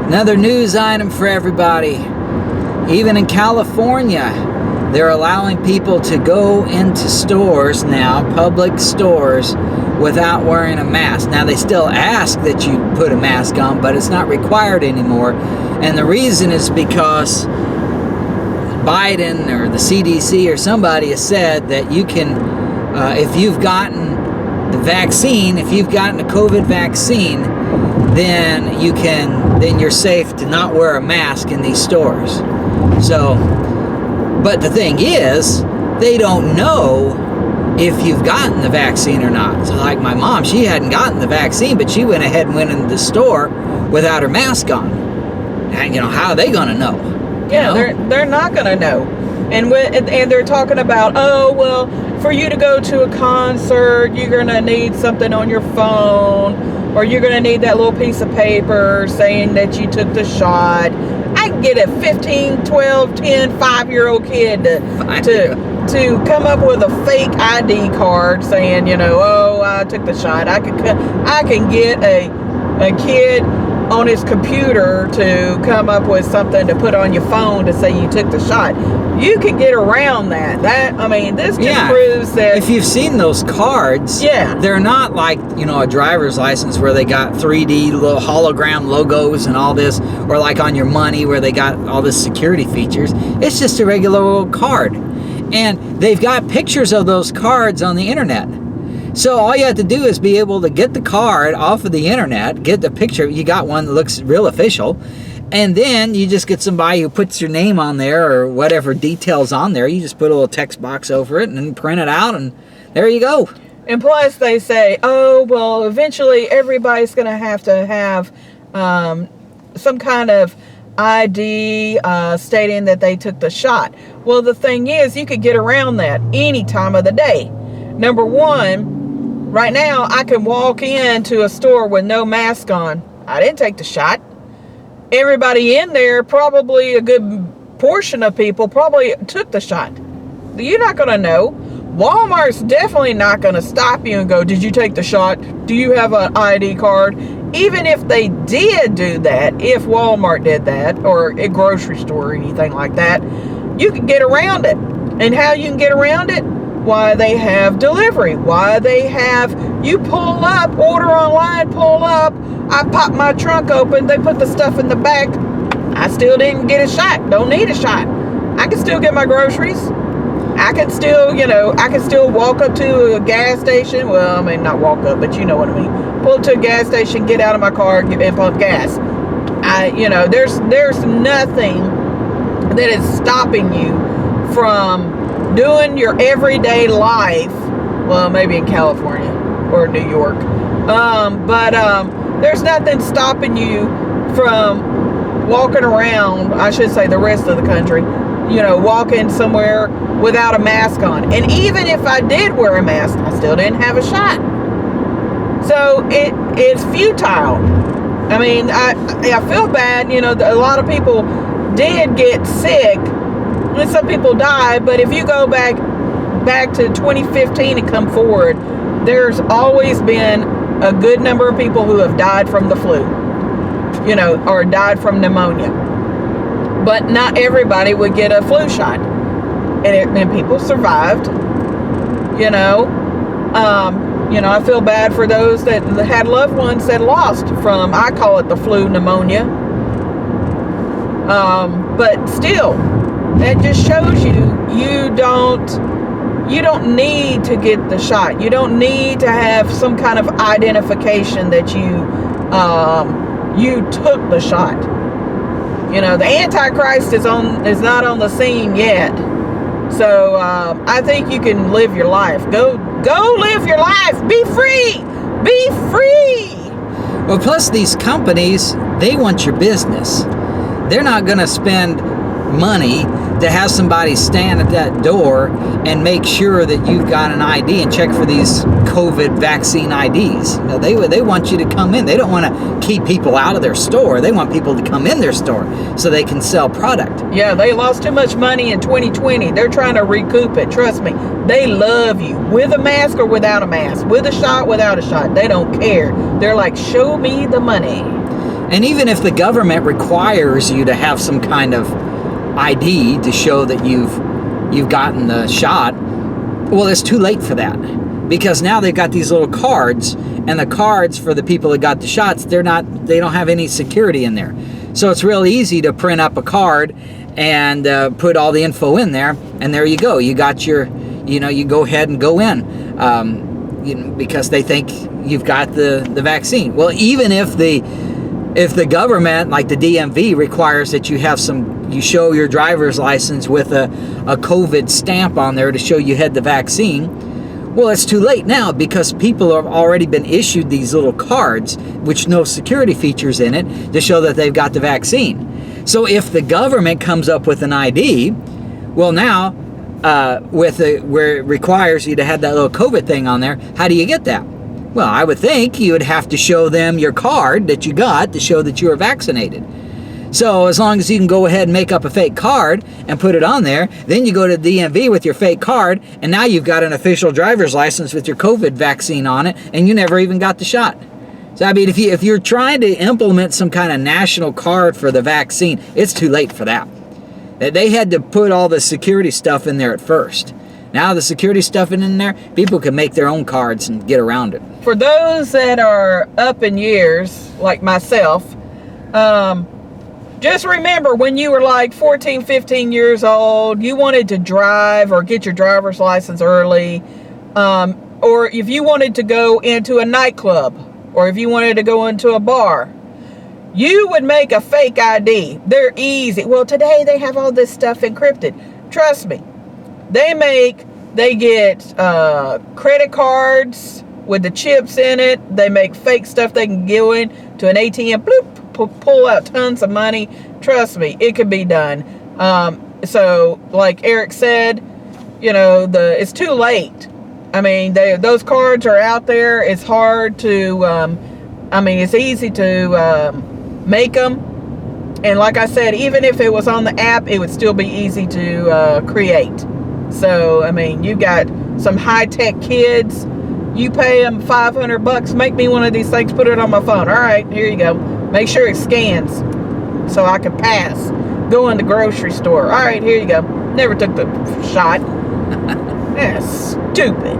Another news item for everybody. Even in California, they're allowing people to go into stores now, public stores, without wearing a mask. Now, they still ask that you put a mask on, but it's not required anymore. And the reason is because Biden or the CDC or somebody has said that you can, if you've gotten the vaccine, if you've gotten a COVID vaccine, then you're safe to not wear a mask in these stores. So, but the thing is, they don't know if you've gotten the vaccine or not. So like my mom, she hadn't gotten the vaccine, but she went ahead and went into the store without her mask on. And, how are they going to know? Yeah, they're not going to know. And they're talking about, oh, well, for you to go to a concert, you're going to need something on your phone, or you're going to need that little piece of paper saying that you took the shot. I can get a 15, 12, 10, 5-year-old kid to come up with a fake ID card saying, oh, I took the shot. I can get a kid on his computer to come up with something to put on your phone to say you took the shot. You can get around that. This just proves that if you've seen those cards, they're not like, a driver's license where they got 3D little hologram logos and all this, or like on your money where they got all this security features. It's just a regular old card. And they've got pictures of those cards on the internet. So all you have to do is be able to get the card off of the internet, get the picture. You got one that looks real official. And then you just get somebody who puts your name on there or whatever details on there. You just put a little text box over it and then print it out, and there you go. And plus they say, oh, well, eventually everybody's going to have some kind of ID stating that they took the shot. Well, the thing is, you could get around that any time of the day. Number one, right now I can walk into a store with no mask on. I didn't take the shot. Everybody in there, probably a good portion of people probably took the shot. You're not going to know. Walmart's definitely not going to stop you and go, did you take the shot? Do you have an ID card? Even if they did do that, if Walmart did that, or a grocery store or anything like that, you can get around it. And how you can get around it? Why they have delivery. Why they have, you pull up, order online, pull up. I pop my trunk open, they put the stuff in the back. I still didn't get a shot. Don't need a shot. I can still get my groceries. I can still walk up to a gas station. Well, not walk up, but you know what I mean. Pull up to a gas station, get out of my car, and pump gas. There's nothing that is stopping you from doing your everyday life. Well, maybe in California or New York. There's nothing stopping you from walking around, I should say the rest of the country, walking somewhere without a mask on. And even if I did wear a mask, I still didn't have a shot. So it's futile. I feel bad, a lot of people did get sick, and some people died, but if you go back to 2015 and come forward, there's always been a good number of people who have died from the flu, or died from pneumonia. But not everybody would get a flu shot. And people survived, I feel bad for those that had loved ones that lost from, I call it the flu pneumonia. But still, that just shows you don't need to get the shot. You don't need to have some kind of identification that you took the shot. The Antichrist is not on the scene yet. So I think you can live your life. Go live your life. Be free. Be free. Well, plus these companies, they want your business. They're not going to spend money to have somebody stand at that door and make sure that you've got an ID and check for these COVID vaccine IDs. They want you to come in. They don't want to keep people out of their store. They want people to come in their store so they can sell product. Yeah, they lost too much money in 2020. They're trying to recoup it. Trust me. They love you with a mask or without a mask, with a shot, without a shot. They don't care. They're like, show me the money. And even if the government requires you to have some kind of ID to show that you've gotten the shot, well, it's too late for that, because now they've got these little cards, and the cards for the people that got the shots, they don't have any security in there. So it's real easy to print up a card and put all the info in there, and there you go. You got your, you go ahead and go in, because they think you've got the vaccine. Well, even if the government, like the DMV, requires that you show your driver's license with a COVID stamp on there to show you had the vaccine, well, it's too late now, because people have already been issued these little cards with no security features in it to show that they've got the vaccine. So if the government comes up with an ID, well, now where it requires you to have that little COVID thing on there, how do you get that? Well, I would think you would have to show them your card that you got to show that you were vaccinated. So as long as you can go ahead and make up a fake card and put it on there, then you go to DMV with your fake card, and now you've got an official driver's license with your COVID vaccine on it, and you never even got the shot. So I mean, if you're trying to implement some kind of national card for the vaccine, it's too late for that. They had to put all the security stuff in there at first. Now the security stuff in there, people can make their own cards and get around it. For those that are up in years, like myself, just remember when you were like 14, 15 years old, you wanted to drive or get your driver's license early, or if you wanted to go into a nightclub, or if you wanted to go into a bar, you would make a fake ID. They're easy. Well, today they have all this stuff encrypted. Trust me. They get credit cards with the chips in it. They make fake stuff they can go in to an ATM, bloop, pull out tons of money. Trust me, it can be done. So like Eric said, it's too late. I mean, those cards are out there. It's hard to, it's easy to make them. And like I said, even if it was on the app, it would still be easy to create. So, I mean, you got some high-tech kids. You pay them $500, make me one of these things, put it on my phone. All right, here you go. Make sure it scans so I can pass. Go in the grocery store. All right, here you go. Never took the shot. That's stupid.